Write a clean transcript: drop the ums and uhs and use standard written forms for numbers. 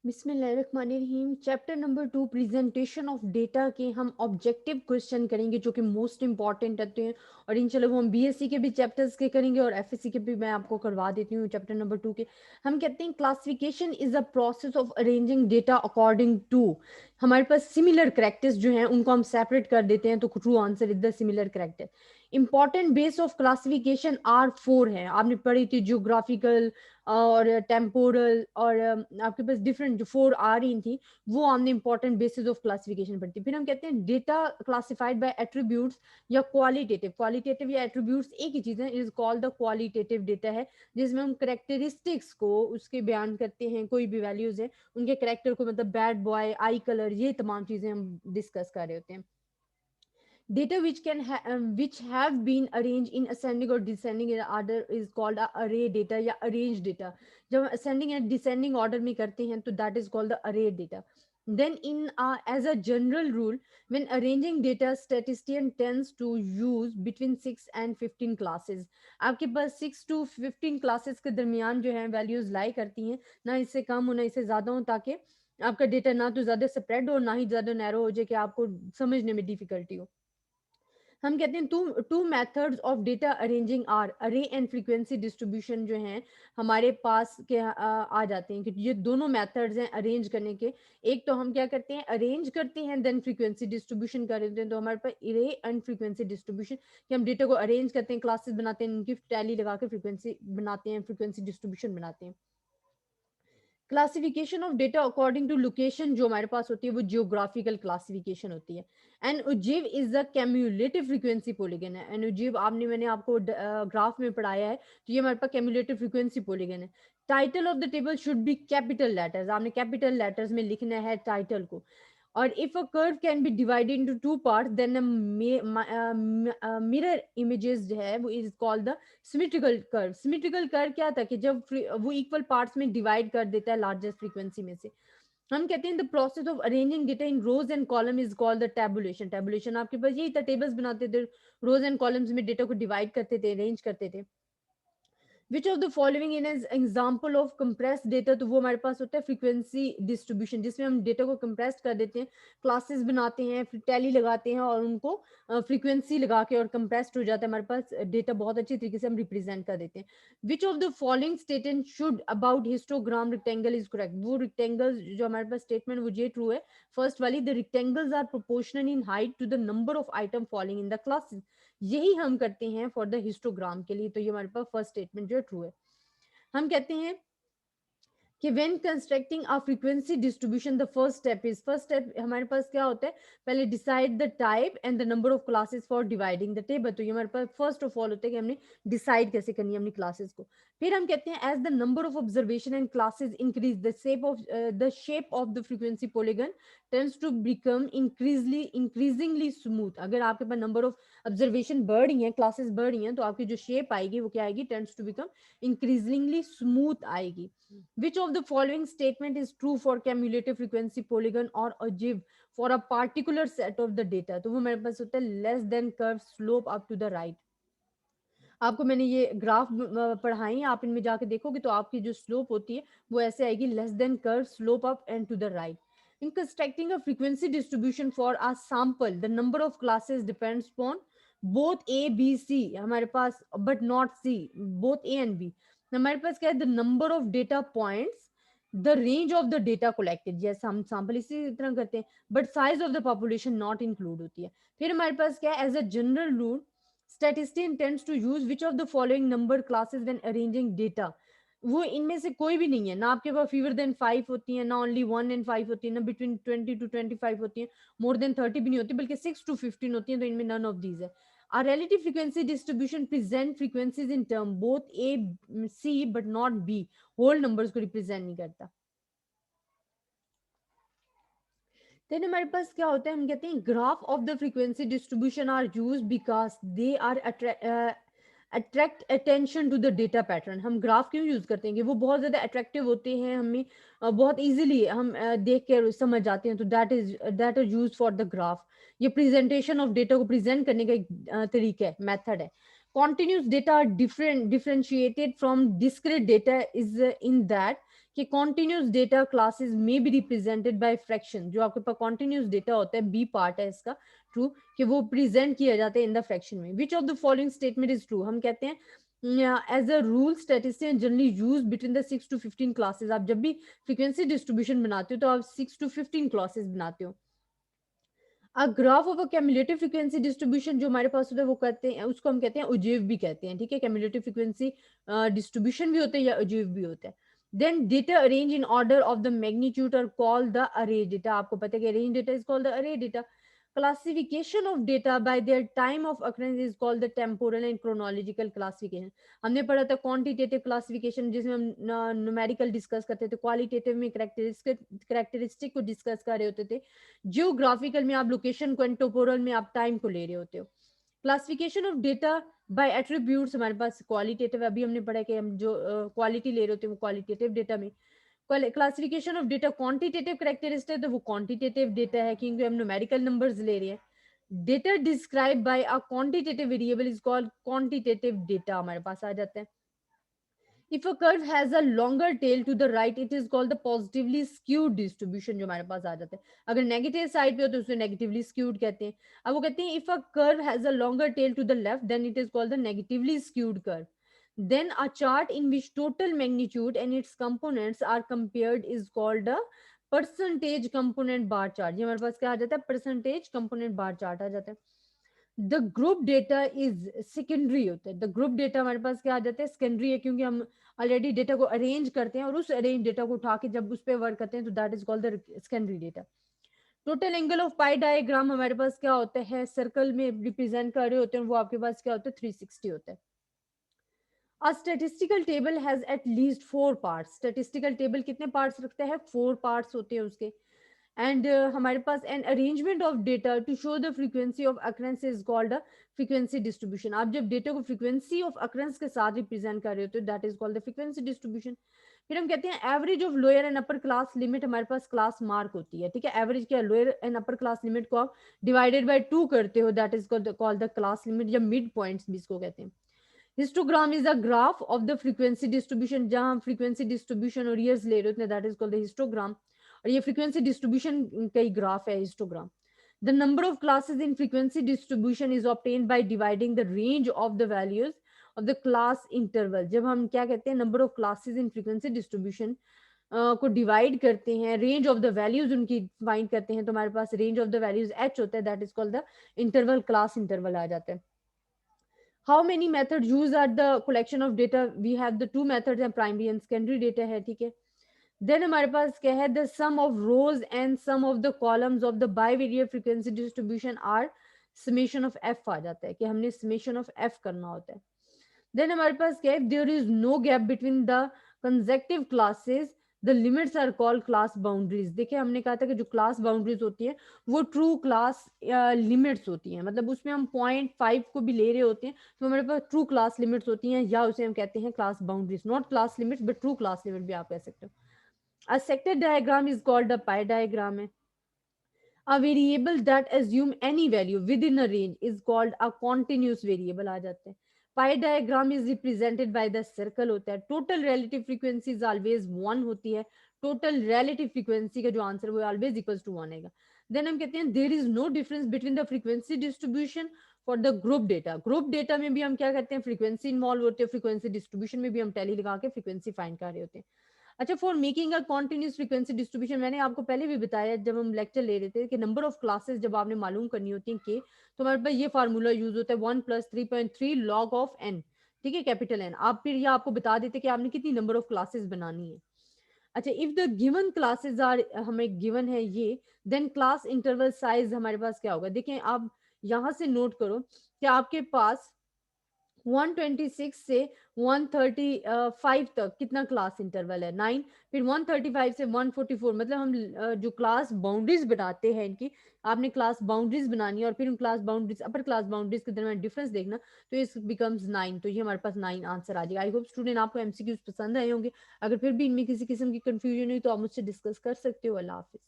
बिस्मिल्लाहिर्रहमानिर्रहीम। Chapter number 2 presentation of data के हम ऑब्जेक्टिव क्वेश्चन करेंगे जो कि मोस्ट इंपॉर्टेंट रहते हैं। और इंशाल्लाह वो हम बीएससी के भी चैप्टर्स के करेंगे और एफएससी के भी मैं आपको करवा देती हूँ चैप्टर नंबर 2 के। हम कहते हैं classification is a process of arranging data according to. हमारे पास सिमिलर करेक्टर्स जो हैं उनको हम सेपरेट कर देते हैं, तो true answer is the similar character. Important base of classification are four है, आपने पढ़ी थी, जियोग्राफिकल और टेम्पोरल और आपके पास डिफरेंट जो फोर आ रही थी, वो हमने इंपॉर्टेंट बेसिस ऑफ क्लासिफिकेशन पढ़ी थी। फिर हम कहते हैं डेटा क्लासिफाइड बाय एट्रीब्यूट्स या क्वालिटेटिव। क्वालिटेटिव या एट्रीब्यूट्स एक ही चीज है, is called the qualitative data है, जिसमें हम करेक्टरिस्टिक्स को उसके बयान करते हैं, कोई भी वैल्यूज है उनके करेक्टर को, मतलब बैड बॉय, आई कलर, ये तमाम चीजें हम डिस्कस कर रहे होते हैं। Data which have been arranged in ascending or descending in order is called a array data या arranged data. जब हम ascending and descending order में करते हैं तो that is called the array data. Then as a general rule, when arranging data, statistician tends to use between 6 and 15 classes. आपके पास 6 to 15 classes के दरमियान जो है वैल्यूज लाई करती हैं, ना इससे कम हो ना इससे ज्यादा हो, ताकि आपका डेटा ना तो ज्यादा स्प्रेड हो ना ही ज्यादा नैरो हो जाए कि आपको समझने में डिफिकल्टी हो। हम कहते हैं to two methods of data arranging are array and frequency distribution जो हैं हमारे पास के आ जाते हैं कि ये दोनों मेथड्स हैं अरेंज करने के। एक तो हम क्या करते हैं, अरेंज करते हैं, देन फ्रीक्वेंसी डिस्ट्रीब्यूशन कर देते हैं। तो हमारे पास अरे एंड फ्रीक्वेंसी डिस्ट्रीब्यूशन कि हम डेटा को अरेंज करते हैं, क्लासेस बनाते हैं, उनकी टैली लगा के फ्रीक्वेंसी बनाते हैं, फ्रीक्वेंसी डिस्ट्रीब्यूशन बनाते हैं। Classification of data according to location जो हमारे पास होती है वो जियोग्राफिकल क्लासिफिकेशन होती है। And ogive is the cumulative frequency polygon है। एंड उजीव आपने मैंने आपको ग्राफ में पढ़ाया है, तो ये हमारे पास कैम्युलेटिव फ्रीक्वेंसी पॉलीगन है। Title of the table should be capital letters, आपने कैपिटल लेटर्स में लिखना है टाइटल को। और if a curve can be divided into two parts, then a mirror images जो है वो is called the symmetrical curve. Symmetrical curve क्या था कि जब वो equal parts में divide कर देता है largest frequency में से। हम कहते हैं the process of arranging data in rows and column is called the tabulation. Tabulation आपके पास यही था, tables बनाते थे, rows and columns में data को divide करते थे, arrange करते थे। Which of the following in as example of compress data, तो वो हमारे पास होता है फ्रीक्वेंसी डिस्ट्रीब्यूशन, जिसमें हम डेटा को कंप्रेस कर देते हैं, क्लासेस बनाते हैं, फिर टैली लगाते हैं और उनको फ्रीक्वेंसी लगा के और कंप्रेस्ड हो जाता है हमारे पास डेटा, बहुत अच्छी तरीके से हम रिप्रेजेंट कर देते हैं। विच of the following statement should about histogram rectangle is correct, वो रेक्टेंगल जो हमारे पास स्टेटमेंट वो ये ट्रू है। फर्स्ट वाली, the rectangles are proportional in height to the number of item following in the classes, यही हम करते हैं फॉर द हिस्टोग्राम के लिए, तो ये हमारे पास फर्स्ट स्टेटमेंट जो है ट्रू है। हम कहते हैं कि when constructing a frequency distribution the first step हमारे पास क्या होता है, पहले decide the type and the number of classes for dividing the table, तो ये हमारे पास फर्स्ट ऑफ ऑल होता है कि हमने डिसाइड कैसे करनी है अपनी क्लासेस को। फिर हम कहते हैं as the number of observation and classes increase the shape of the frequency polygon tends to become increasingly smooth. अगर आपके पास नंबर ऑफ ऑब्जर्वेशन बढ़ रही हैं, क्लासेस बढ़ रही हैं, तो आपकी जो शेप आएगी वो क्या आएगी, tends to become increasingly smooth आएगी। Which of the following statement is true for cumulative frequency polygon or ogive for a particular set of the data, तो वो मेरे पास होता है less than curve slope up to the right। आपको मैंने ये graph पढ़ाई, आप इनमें जाके देखोगे तो आपकी जो स्लोप होती है वो ऐसे आएगी, less than curve slope up and to the right. In constructing a frequency distribution for a sample, the number of classes depends upon both A, B, C हमारे पास, but not C, both A and B। हमारे पास क्या है, the number of data points, the range of the data collected, जैसे हम sample इसी तरह करते हैं, but size of the population not include होती है। फिर हमारे पास क्या है, as a general rule, statistician tends to use which of the following number classes when arranging data, वो इनमें से कोई भी नहीं है, ना आपके पास फीवर देन 5 होती है, ना ओनली 1 एंड 5 होती है, ना बिटवीन 20 to 25 होती है, मोर देन 30 भी नहीं होती, बल्कि 6 to 15 होती है, तो इनमें नन ऑफ दीज है। A relative frequency distribution present frequencies in term both A, C but not B, whole numbers को represent नहीं करता। देन हमारे पास क्या होता है, हम कहते हैं graph of the frequency distribution are use because they are attract attention to the data pattern. हम ग्राफ क्यों यूज करते हैं कि वो बहुत ज्यादा अट्रैक्टिव होते हैं, हमें बहुत इजीली हम देख कर समझ जाते हैं, तो that is use for the graph. ये प्रेजेंटेशन ऑफ डेटा को प्रेजेंट करने का एक तरीका है, मेथड है। Continuous data are differentiated from discrete data is in that, कि कॉन्टिन्यूस डेटा क्लासेस में बी रिप्रेजेंटेड बाय फ्रैक्शन, जो आपके पास कॉन्टिन्यूस डेटा होता है, बी पार्ट है इसका ट्रू, कि वो प्रेजेंट किया जाता है इन द फ्रैक्शन में। Which of the following statement is true, हम कहते हैं as a rule statistician generally use between the 6 to 15 classes. आप जब भी फ्रीक्वेंसी डिस्ट्रीब्यूशन बनाते हो तो आप 6 to 15 क्लासेस बनाते हो। A graph of a cumulative frequency distribution जो हमारे पास होता है वो कहते हैं, उसको हम कहते हैं उजेव भी कहते हैं, ठीक है। कैम्युलेटिव फ्रीक्वेंसी डिस्ट्रीब्यूशन भी होता है या उजेव भी होता है। Then data arrange in order of the magnitude और कॉल द अरे डेटा। आपको पता है कि arrange data is called the array data. Classification of data by their time of occurrence is called the temporal and chronological classification. हमने पढ़ा था quantitative classification जिसमें हम न्यूमेरिकल डिस्कस करते थे, क्वालिटेटिव में करेक्टरिस्टिक को डिस्कस कर रहे होते थे, जियोग्राफिकल में आप लोकेशन को, एंड टेम्पोरल में आप टाइम को ले रहे होते हो। Classification of data bye attributes हमारे पास क्वालिटेटिव, अभी हमने पढ़ा कि हम जो क्वालिटी ले रहे होते हैं वो क्वालिटेटिव डेटा में। Classification of data quantitative characteristic, तो वो क्वांटिटेटिव डेटा है क्योंकि हम न्यूमेरिकल नंबर्स ले रहे हैं। Data describe by a quantitative variable is called quantitative data हमारे पास आ जाता है। If a curve has a longer tail to the right, it is called the positively skewed distribution जो हमारे पास आ जाता है। अगर नेगेटिव साइड पे हो तो उसे नेगेटिवली skewed कहते हैं। अब वो कहते हैं if a curve has a longer tail to the left, then it is called the negatively skewed curve. Then a chart in which total magnitude and its components are compared is called a percentage component bar chart। ये हमारे पास क्या आ जाता है, percentage component bar chart आ जाता है। The group data is secondary होता है। द ग्रुप डेटा हमारे पास क्या आ जाता है, सेकेंडरी है, क्योंकि हम ऑलरेडी डेटा को अरेंज करते हैं और उस अरेंज डेटा को उठा के जब उस पर वर्क करते हैं तो that is called the secondary data. Total angle of pi diagram हमारे पास क्या होता है, सर्कल में रिप्रेजेंट कर रहे होते हैं, वो आपके पास क्या होता है, 360 होता है। A statistical table has at least 4 parts। statistical table कितने parts रखता है, 4 parts होते हैं उसके। एंड हमारे पास an arrangement of data to show the frequency of occurrence is called a frequency distribution. आप जब डेटा को फ्रीक्वेंसी ऑफ अकरेंस के साथ रिप्रेजेंट कर रहे होते हो that is called the frequency distribution. फिर हम कहते हैं average of lower and upper class limit, हमारे पास क्लास मार्क होती है, ठीक है। एवरेज क्या, lower and upper class limit को आप डिवाइडेड बाय 2 करते हो, that is called the class limit या मिड पॉइंट्स भी इसको कहते हैं। Histogram is a graph of the frequency distribution, जहां हम फ्रीक्वेंसी डिस्ट्रीब्यूशन और ईयर्स ले रहे होते हैं, that is called the histogram. और ये फ्रीक्वेंसी डिस्ट्रीब्यूशन का ही ग्राफ है histogram. The number of classes in frequency distribution is obtained by dividing the range of the values of the class interval. जब हम क्या कहते हैं, number of classes in frequency distribution को डिवाइड करते हैं, रेंज ऑफ द वैल्यूज उनकी find करते हैं, तो हमारे पास range of the values H होता है, that is called the interval, class interval आ जाता है। How many method use at the collection of data, we have the 2 methods हैं, प्राइमरी एंड सेकेंडरी डेटा है, ठीक है। देन हमारे पास क्या है, the sum of rows and sum of the columns of the bivariate frequency distribution are summation of F आ जाता है, कि हमने समेशन ऑफ एफ करना होता है। देन हमारे पास क्या है, there is no gap between the consecutive classes, the limits are called class boundaries. देखिए हमने कहा था कि जो क्लास बाउंड्रीज होती है वो ट्रू क्लास लिमिट्स होती हैं, मतलब उसमें हम 0.5 को भी ले रहे होते हैं तो हमारे पास ट्रू क्लास लिमिट्स होती हैं, या उसे हम कहते हैं class boundaries, not class limits but true class limit भी आप कह सकते हो। A sector diagram is called a pie diagram है। A variable that assume any value within a range is called a continuous variable आ जाते हैं। पाई diagram is represented by the circle होता है। Total relative frequency is always 1 होती है। Total relative frequency का जो answer वो ऑलवेज इक्वल्स टू 1 आएगा। देन हम कहते हैं there is no difference between the frequency distribution for the group data. Group data में भी हम क्या करते हैं, फ्रीक्वेंसी इन्वॉल्व होते हैं, फ्रीक्वेंसी डिस्ट्रीब्यूशन में भी हम टैली लगा के फ्रीक्वेंसी फाइंड कर रहे होते हैं। अच्छा, for making a continuous frequency distribution, मैंने आपको पहले भी बताया जब हम लेक्चर ले रहे थे कि नंबर ऑफ क्लासेस जब आपने मालूम करनी होती है के, तो हमारे पास ये फार्मूला यूज होता है 1 + 3.3 log ऑफ n, ठीक है, कैपिटल एन। आप फिर ये आपको बता देते कि आपने कितनी नंबर ऑफ क्लासेस बनानी है। अच्छा, if the given classes are, हमें गिवन है ये, देन क्लास इंटरवल साइज हमारे पास क्या होगा, देखें आप यहां से नोट करो कि आपके पास 126 से 135 तक कितना क्लास इंटरवल है, 9। फिर 135 से 144, मतलब हम जो क्लास बाउंड्रीज बनाते हैं इनकी, आपने क्लास बाउंड्रीज बनानी है और फिर उन class boundaries, upper class boundaries के दरमियान डिफरेंस देखना, तो इस बिकम्स 9। तो ये हमारे पास 9 आंसर आ जाएगा। आई होप स्टूडेंट आपको एमसीक्यूज पसंद आए होंगे। अगर फिर भी इनमें किसी किस्म की कंफ्यूजन हुई तो आप मुझसे डिस्कस कर सकते हो। अल्लाह हाफिज।